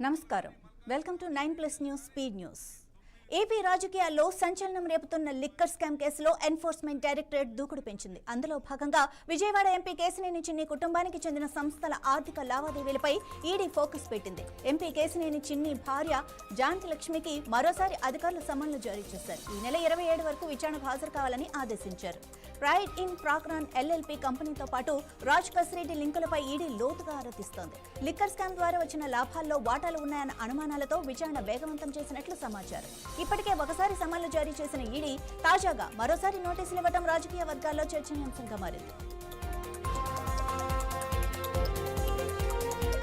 నమస్కారం welcome to 9+ news speed news. AP రాజకీయాల్లో సంచలనం రేపుతున్న లిక్కర్ స్కామ్ కేసులో ఎన్ఫోర్స్మెంట్ డైరెక్టరేట్ దూకుడు పెంచింది. అందులో భాగంగా విజయవాడ ఎంపీ కేశినేని చిన్ని కుటుంబానికి చెందిన సంస్థల ఆర్థిక లావాదేవీలపై ఈడీ ఫోకస్ పెట్టింది. ఎంపీ కేశినేని చిన్ని భార్య జాంతి లక్ష్మికి మరోసారి అధికారులు సమన్లు జారీ చేశారు. ఈ నెల 27 వరకు విచారణకు హాజరు కావాలని ఆదేశించారు. ప్రైడ్ ఇన్ ప్రాక్రాన్ ఎల్ఎల్పీ కంపెనీతో పాటు రాజ్ కసిరెడ్డి లింకులపై ఈడీ లోతుగా ఆరా తీస్తోంది. లిక్కర్ స్కామ్ ద్వారా వచ్చిన లాభాల్లో వాటాలు ఉన్నాయన్న అనుమానాలతో విచారణ వేగవంతం చేసినట్లు సమాచారం. ఇప్పటికే ఒకసారి సమన్లు జారీ చేసిన ఈడీ తాజాగా మరోసారి నోటీసులు ఇవ్వడం రాజకీయ వర్గాల్లో చర్చనీయాంశంగా మారింది.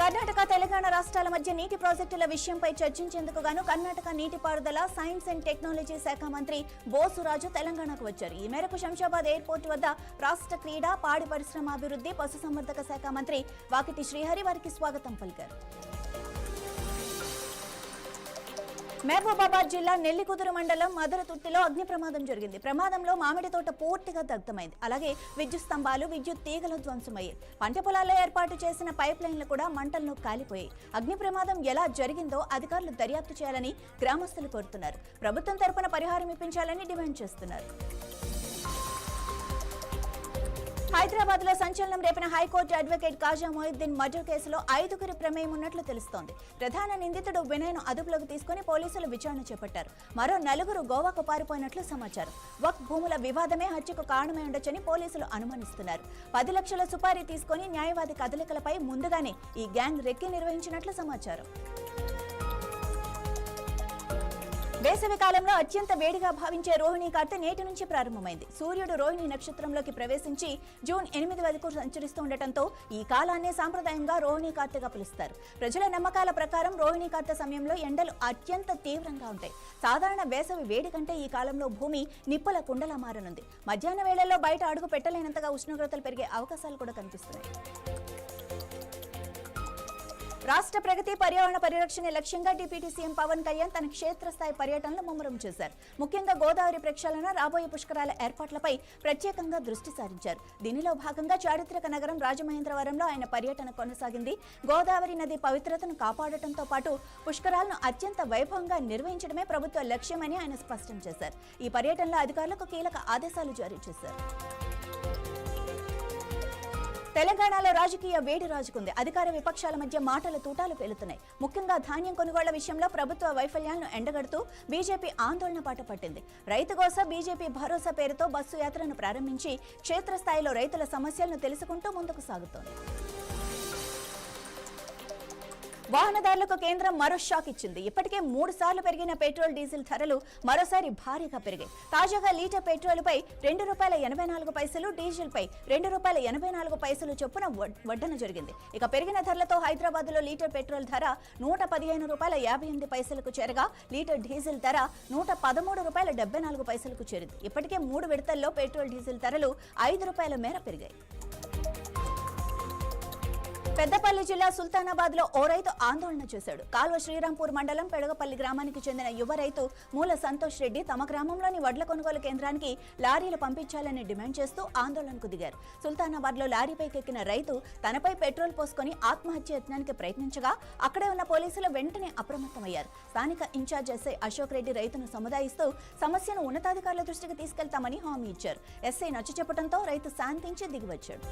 కర్ణాటక, తెలంగాణ రాష్ట్రాల మధ్య నీటి ప్రాజెక్టుల విషయంపై చర్చించేందుకు గాను కర్ణాటక నీటిపారుదల, సైన్స్ అండ్ టెక్నాలజీ శాఖ మంత్రి బోసురాజు తెలంగాణకు వచ్చారు. ఈ మేరకు శంషాబాద్ ఎయిర్పోర్టు వద్ద రాష్ట్ర క్రీడా, పాడి పరిశ్రమాభివృద్ధి, పశుసంవర్ధక శాఖ మంత్రి వాకిటి శ్రీహరి వారికి స్వాగతం పలికారు. మహబూబాబాద్ జిల్లా నెల్లికుదురు మండలం మదరతుర్తిలో అగ్ని ప్రమాదం జరిగింది. ప్రమాదంలో మామిడి తోట పూర్తిగా దగ్ధమైంది. అలాగే విద్యుత్ స్తంభాలు, విద్యుత్ తీగలు ధ్వంసమయ్యాయి. పంట పొలాల్లో ఏర్పాటు చేసిన పైప్ లైన్లు కూడా మంటలను కాలిపోయాయి. అగ్ని ప్రమాదం ఎలా జరిగిందో అధికారులు దర్యాప్తు చేయాలని గ్రామస్తులు కోరుతున్నారు. ప్రభుత్వం తరపున పరిహారం ఇప్పించాలని డిమాండ్ చేస్తున్నారు. హైదరాబాద్ లో సంచలనం రేపిన హైకోర్టు అడ్వకేట్ కాజా మొయిద్దీన్ మర్డర్ కేసులో 5గురి ప్రమేయం ఉన్నట్లు తెలుస్తోంది. ప్రధాన నిందితుడు వినయ్ను అదుపులోకి తీసుకుని పోలీసులు విచారణ చేపట్టారు. మరో 4 గోవాకు పారిపోయినట్లు సమాచారం. వక్ఫ్ భూముల వివాదమే హత్యకు కారణమై ఉండొచ్చని పోలీసులు అనుమానిస్తున్నారు. 10 లక్షల సుపారీ తీసుకుని న్యాయవాది కదలికలపై ముందుగానే ఈ గ్యాంగ్ రెక్కి నిర్వహించినట్లు సమాచారం. వేసవి కాలంలో అత్యంత వేడిగా భావించే రోహిణి కార్తె నేటి నుంచి ప్రారంభమైంది. సూర్యుడు రోహిణి నక్షత్రంలోకి ప్రవేశించి జూన్ 8 వరకు సంచరిస్తూ ఉండటంతో ఈ కాలాన్ని సాంప్రదాయంగా రోహిణి కార్తెగా పిలుస్తారు. ప్రజల నమ్మకాల ప్రకారం రోహిణి కార్తె సమయంలో ఎండలు అత్యంత తీవ్రంగా ఉంటాయి. సాధారణ వేసవి వేడి కంటే ఈ కాలంలో భూమి నిప్పుల కుండలా మారనుంది. మధ్యాహ్న వేళల్లో బయట అడుగు పెట్టలేనంతగా ఉష్ణోగ్రతలు పెరిగే అవకాశాలు కూడా కనిపిస్తున్నాయి. రాష్ట్ర ప్రగతి, పర్యావరణ పరిరక్షణ లక్ష్యంగా డిప్యూటీ సీఎం పవన్ కళ్యాణ్ తన క్షేత్రస్థాయి పర్యటనలు ముమ్మరం చేశారు. ముఖ్యంగా గోదావరి ప్రక్షాళన, రాబోయే పుష్కరాల ఏర్పాట్లపై ప్రత్యేకంగా దృష్టి సారించారు. దీనిలో భాగంగా చారిత్రక నగరం రాజమహేంద్రవరంలో ఆయన పర్యటన కొనసాగింది. గోదావరి నది పవిత్రతను కాపాడటంతో పాటు పుష్కరాలను అత్యంత వైభవంగా నిర్వహించడమే ప్రభుత్వ లక్ష్యమని ఆయన స్పష్టం చేశారు. ఈ పర్యటనలో అధికారులకు కీలక ఆదేశాలు జారీ చేశారు. తెలంగాణలో రాజకీయ వేడి రాజుకుంది. అధికార విపక్షాల మధ్య మాటల తూటాలు పేలుతున్నాయి. ముఖ్యంగా ధాన్యం కొనుగోళ్ల విషయంలో ప్రభుత్వ వైఫల్యాలను ఎండగడుతూ బీజేపీ ఆందోళన బాట పట్టింది. రైతు కోసం బీజేపీ భరోసా పేరుతో బస్సు యాత్రను ప్రారంభించి క్షేత్రస్థాయిలో రైతుల సమస్యలను తెలుసుకుంటూ ముందుకు సాగుతోంది. వాహనదారులకు కేంద్రం మరో షాక్ ఇచ్చింది. ఇప్పటికే 3 సార్లు పెరిగిన పెట్రోల్, డీజిల్ ధరలు మరోసారి భారీగా పెరిగాయి. తాజాగా లీటర్ పెట్రోల్పై ₹2.84, డీజిల్పై ₹2.84 చొప్పున వడ్డన జరిగింది. ఇక పెరిగిన ధరలతో హైదరాబాద్ లో లీటర్ పెట్రోల్ ధర ₹115.58కు చేరగా లీటర్ డీజిల్ ధర ₹113.74కు చేరింది. ఇప్పటికే 3 విడతల్లో పెట్రోల్, డీజిల్ ధరలు ₹5 మేర పెరిగాయి. పెద్దపల్లి జిల్లా సుల్తానాబాద్ లో ఓ రైతు ఆందోళన చేశాడు. కాల్వ శ్రీరాంపూర్ మండలం పెడగపల్లి గ్రామానికి చెందిన యువ రైతు మూల సంతోష్ రెడ్డి తమ గ్రామంలోని వడ్ల కొనుగోలు కేంద్రానికి లారీలు పంపించాలని డిమాండ్ చేస్తూ ఆందోళనకు దిగారు. సుల్తానాబాద్ లో లారీపైకి ఎక్కిన రైతు తనపై పెట్రోల్ పోసుకొని ఆత్మహత్య యత్నానికి ప్రయత్నించగా అక్కడే ఉన్న పోలీసులు వెంటనే అప్రమత్తమయ్యారు. స్థానిక ఇన్ఛార్జ్ ఎస్ఐ అశోక్ రెడ్డి రైతును సముదాయిస్తూ సమస్యను ఉన్నతాధికారుల దృష్టికి తీసుకెళ్తామని హామీ ఇచ్చారు. ఎస్ఐ నచ్చచెప్పడంతో రైతు శాంతించి దిగివచ్చాడు.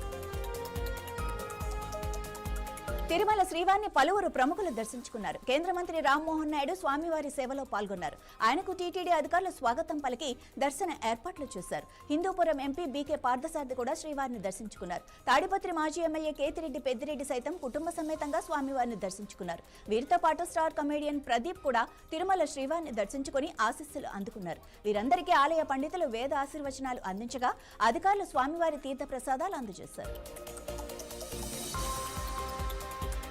తిరుమల శ్రీవారిని పలువురు ప్రముఖులు దర్శించుకున్నారు. కేంద్ర మంత్రి రామ్మోహన్ నాయుడు స్వామివారి సేవలో పాల్గొన్నారు. ఆయనకు టీటీడీ అధికారులు స్వాగతం పలికి దర్శన ఏర్పాట్లు చేశారు. హిందూపురం ఎంపీ బీకే పార్థసారథి కూడా శ్రీవారిని దర్శించుకున్నారు. తాడిపత్రి మాజీ ఎమ్మెల్యే కేతిరెడ్డి పెద్దిరెడ్డి సైతం కుటుంబ సమేతంగా స్వామివారిని దర్శించుకున్నారు. వీరితో పాటు స్టార్ కమెడియన్ ప్రదీప్ కూడా తిరుమల శ్రీవారిని దర్శించుకుని ఆశీస్సులు అందుకున్నారు. వీరందరికీ ఆలయ పండితులు వేద ఆశీర్వచనాలు అందించగా అధికారులు స్వామివారి తీర్థ ప్రసాదాలు అందజేశారు.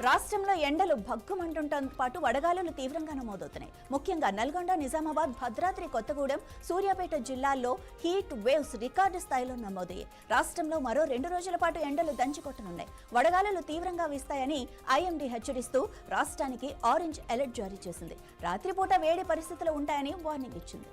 రాష్ట్రంలో ఎండలు భగ్గుమంటుండటంతో పాటు వడగాలులు తీవ్రంగా నమోదవుతున్నాయి. ముఖ్యంగా నల్గొండ, నిజామాబాద్, భద్రాద్రి కొత్తగూడెం, సూర్యాపేట జిల్లాల్లో హీట్ వేవ్స్ రికార్డు స్థాయిలో నమోదయ్యాయి. రాష్ట్రంలో మరో 2 రోజుల పాటు ఎండలు దంచుకొట్టనున్నాయి. వడగాలులు తీవ్రంగా వీస్తాయని ఐఎండీ హెచ్చరిస్తూ రాష్ట్రానికి ఆరెంజ్ అలర్ట్ జారీ చేసింది. రాత్రిపూట వేడి పరిస్థితులు ఉంటాయని వార్నింగ్ ఇచ్చింది.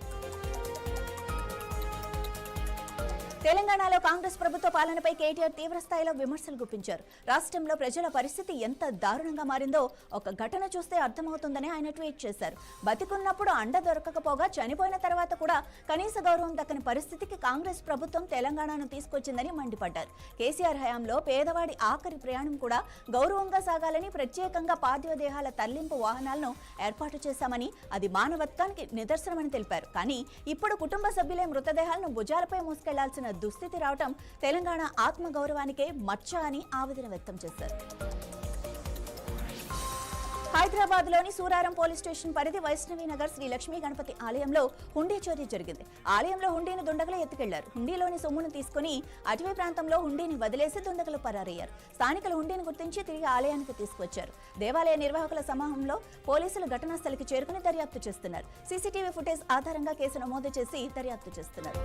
తెలంగాణలో కాంగ్రెస్ ప్రభుత్వ పాలనపై కేటీఆర్ తీవ్ర స్థాయిలో విమర్శలు గుప్పించారు. రాష్ట్రంలో ప్రజల పరిస్థితి ఎంత దారుణంగా మారిందో ఒక ఘటన చూస్తే అర్థమవుతుందని ఆయన ట్వీట్ చేశారు. బతికున్నప్పుడు అండ దొరకకపోగా చనిపోయిన తర్వాత కూడా కనీస గౌరవం దక్కని పరిస్థితికి కాంగ్రెస్ ప్రభుత్వం తెలంగాణను తీసుకొచ్చిందని మండిపడ్డారు. కేసీఆర్ హయాంలో పేదవాడి ఆఖరి ప్రయాణం కూడా గౌరవంగా సాగాలని ప్రత్యేకంగా పార్థివదేహాల తరలింపు వాహనాలను ఏర్పాటు చేశామని, అది మానవత్వానికి నిదర్శనమని తెలిపారు. కానీ ఇప్పుడు కుటుంబ సభ్యులే మృతదేహాలను భుజాలపై మోసుకెళ్లాల్సిన దుస్థితి రావటం తెలంగాణ ఆత్మగౌరవానికే మచ్చ అని ఆవేదన వ్యక్తం చేశారు. హైదరాబాద్ లోని సూరారం పోలీస్ స్టేషన్ పరిధి వైష్ణవీనగర్ శ్రీ లక్ష్మీ గణపతి ఆలయంలో హుండీ చోరీ జరిగింది. ఆలయంలో హుండీని దుండగులు ఎత్తుకెళ్లారు. హుండీలోని సొమ్మును తీసుకుని అటవీ ప్రాంతంలో హుండీని వదిలేసి దుండగులు పరారయ్యారు. స్థానికులు హుండీని గుర్తించి తిరిగి ఆలయానికి తీసుకొచ్చారు. దేవాలయ నిర్వాహకుల సమూహంలో పోలీసులు ఘటనా స్థలికి చేరుకుని దర్యాప్తు చేస్తున్నారు. సీసీటీవీ ఫుటేజ్ ఆధారంగా కేసు నమోదు చేసి దర్యాప్తు చేస్తున్నారు.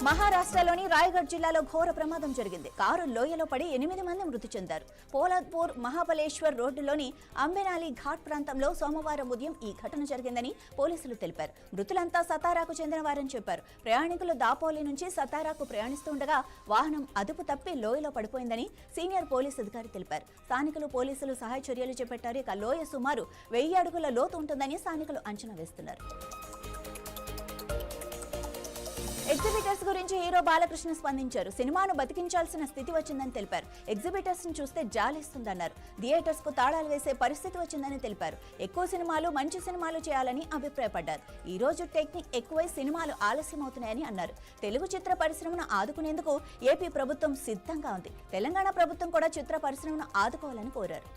మహారాష్ట్రలోని రాయగఢ్ జిల్లాలో ఘోర ప్రమాదం జరిగింది. కారు లోయలో పడి 8 మంది మృతి చెందారు. పోలాద్పూర్ మహాబలేశ్వర్ రోడ్డులోని అంబెనాలి ఘాట్ ప్రాంతంలో సోమవారం ఉదయం ఈ ఘటన జరిగిందని పోలీసులు తెలిపారు. మృతులంతా సతారాకు చెందిన వారని చెప్పారు. ప్రయాణికులు దాపోలి నుంచి సతారాకు ప్రయాణిస్తుండగా వాహనం అదుపు తప్పి లోయలో పడిపోయిందని సీనియర్ పోలీసు అధికారి తెలిపారు. స్థానికులు పోలీసులు సహాయ చర్యలు చేపట్టారు. ఇక లోయ సుమారు 1000 అడుగుల లోతు ఉంటుందని స్థానికులు అంచనా వేస్తున్నారు. ఎగ్జిబిటర్స్ గురించి హీరో బాలకృష్ణ స్పందించారు. సినిమాను బతికించాల్సిన స్థితి వచ్చిందని తెలిపారు. ఎగ్జిబిటర్స్ ని చూస్తే జాలిస్తుందన్నారు. థియేటర్స్ కు తాళాలు వేసే పరిస్థితి వచ్చిందని తెలిపారు. ఎక్కువ సినిమాలు, మంచి సినిమాలు చేయాలని అభిప్రాయపడ్డారు. ఈ రోజు టెక్నిక్ ఎక్కువై సినిమాలు ఆలస్యమవుతున్నాయని అన్నారు. తెలుగు చిత్ర పరిశ్రమను ఆదుకునేందుకు ఏపీ ప్రభుత్వం సిద్ధంగా ఉంది. తెలంగాణ ప్రభుత్వం కూడా చిత్ర పరిశ్రమను ఆదుకోవాలని కోరారు.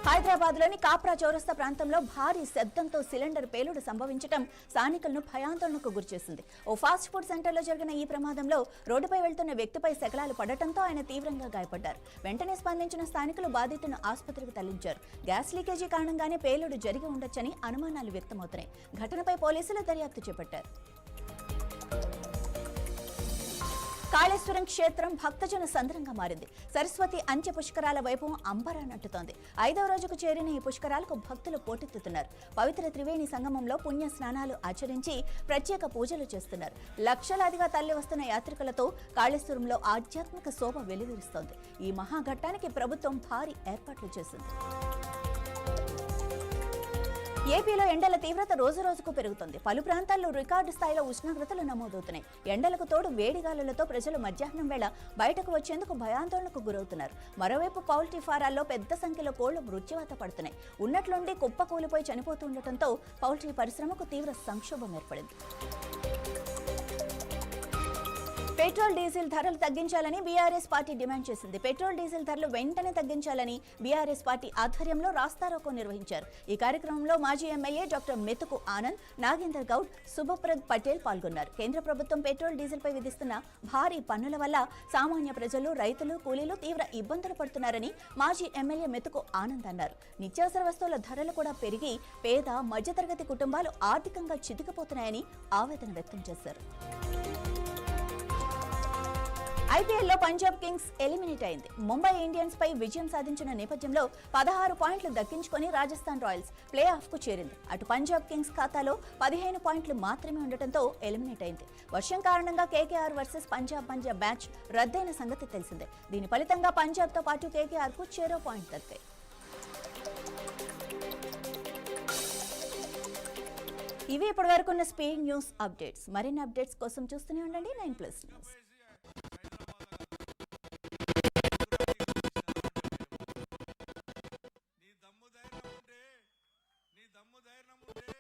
హైదరాబాద్ లోని కాప్రా చౌరస్తా ప్రాంతంలో భారీ శబ్దంతో సిలిండర్ పేలుడు సంభవించడం స్థానికులను భయాందోళనకు గురిచేసింది. ఓ ఫాస్ట్ ఫుడ్ సెంటర్లో జరిగిన ఈ ప్రమాదంలో రోడ్డుపై వెళ్తున్న వ్యక్తిపై శకలాలు పడటంతో ఆయన తీవ్రంగా గాయపడ్డారు. వెంటనే స్పందించిన స్థానికులు బాధితులను ఆసుపత్రికి తరలించారు. గ్యాస్ లీకేజీ కారణంగానే పేలుడు జరిగి ఉండొచ్చని అనుమానాలు వ్యక్తమవుతున్నాయి. ఘటనపై పోలీసులు దర్యాప్తు చేపట్టారు. కాళేశ్వరం క్షేత్రం భక్తజన సంద్రంగా మారింది. సరస్వతి అంచె పుష్కరాల వైభవం అంబరానంటుతోంది. 5వ రోజుకు చేరిన ఈ పుష్కరాలకు భక్తులు పోటెత్తుతున్నారు. పవిత్ర త్రివేణి సంగమంలో పుణ్య స్నానాలు ఆచరించి ప్రత్యేక పూజలు చేస్తున్నారు. లక్షలాదిగా తరలి వస్తున్న యాత్రికులతో కాళేశ్వరంలో ఆధ్యాత్మిక శోభ వెలువరిస్తోంది. ఈ మహాఘట్టానికి ప్రభుత్వం భారీ ఏర్పాట్లు చేసింది. ఏపీలో ఎండల తీవ్రత రోజురోజుకు పెరుగుతోంది. పలు ప్రాంతాల్లో రికార్డు స్థాయిలో ఉష్ణోగ్రతలు నమోదవుతున్నాయి. ఎండలకు తోడు వేడిగాలులతో ప్రజలు మధ్యాహ్నం వేళ బయటకు వచ్చేందుకు భయాందోళనకు గురవుతున్నారు. మరోవైపు పౌల్ట్రీ ఫారాల్లో పెద్ద సంఖ్యలో కోళ్లు మృత్యువాత పడుతున్నాయి. ఉన్నట్లుండి కుప్పకూలిపోయి చనిపోతుండటంతో పౌల్ట్రీ పరిశ్రమకు తీవ్ర సంక్షోభం ఏర్పడింది. పెట్రోల్ డీజిల్ ధరలు తగ్గించాలని బీఆర్ఎస్ పార్టీ డిమాండ్ చేసింది. పెట్రోల్ డీజిల్ ధరలు వెంటనే తగ్గించాలని బీఆర్ఎస్ పార్టీ ఆధ్వర్యంలో రాస్తారోకో నిర్వహించారు. ఈ కార్యక్రమంలో మాజీ ఎమ్మెల్యే డాక్టర్ మెతుకు ఆనంద్, నాగేందర్ గౌడ్, శుభప్రద్ పటేల్ పాల్గొన్నారు. కేంద్ర ప్రభుత్వం పెట్రోల్ డీజిల్ పై విధిస్తున్న భారీ పన్నుల వల్ల సామాన్య ప్రజలు, రైతులు, కూలీలు తీవ్ర ఇబ్బందులు పడుతున్నారని మాజీ ఎమ్మెల్యే మెతుకు ఆనంద్ అన్నారు. నిత్యావసర వస్తువుల ధరలు కూడా పెరిగి పేద, మధ్యతరగతి కుటుంబాలు ఆర్థికంగా చితికిపోతున్నాయని ఆవేదన వ్యక్తం చేశారు. ఐపీఎల్లో పంజాబ్ కింగ్స్ ఎలిమినేట్ అయింది. ముంబై ఇండియన్స్ పై విజయం సాధించిన నేపథ్యంలో 16 పాయింట్లు దక్కించుకొని రాజస్థాన్ రాయల్స్ ప్లే ఆఫ్ కు చేరింది. అటు పంజాబ్ కింగ్స్ ఖాతాలో 15 పాయింట్లు మాత్రమే ఉండటంతో ఎలిమినేట్ అయింది. వర్షం కారణంగా కేకేఆర్ వర్సెస్ పంజాబ్ మ్యాచ్ రద్దయిన సంగతి తెలిసిందే. దీని ఫలితంగా పంజాబ్ తో పాటు కేకేఆర్ కు 0 పాయింట్ దక్కాయి. ఇవి ఇప్పటివరకున్న స్పీడ్ న్యూస్ అప్డేట్స్. మరిన్ని అప్డేట్స్ కోసం చూస్తూనే ఉండండి 9+ న్యూస్. దమ్ము ధైర్యం ఉంటే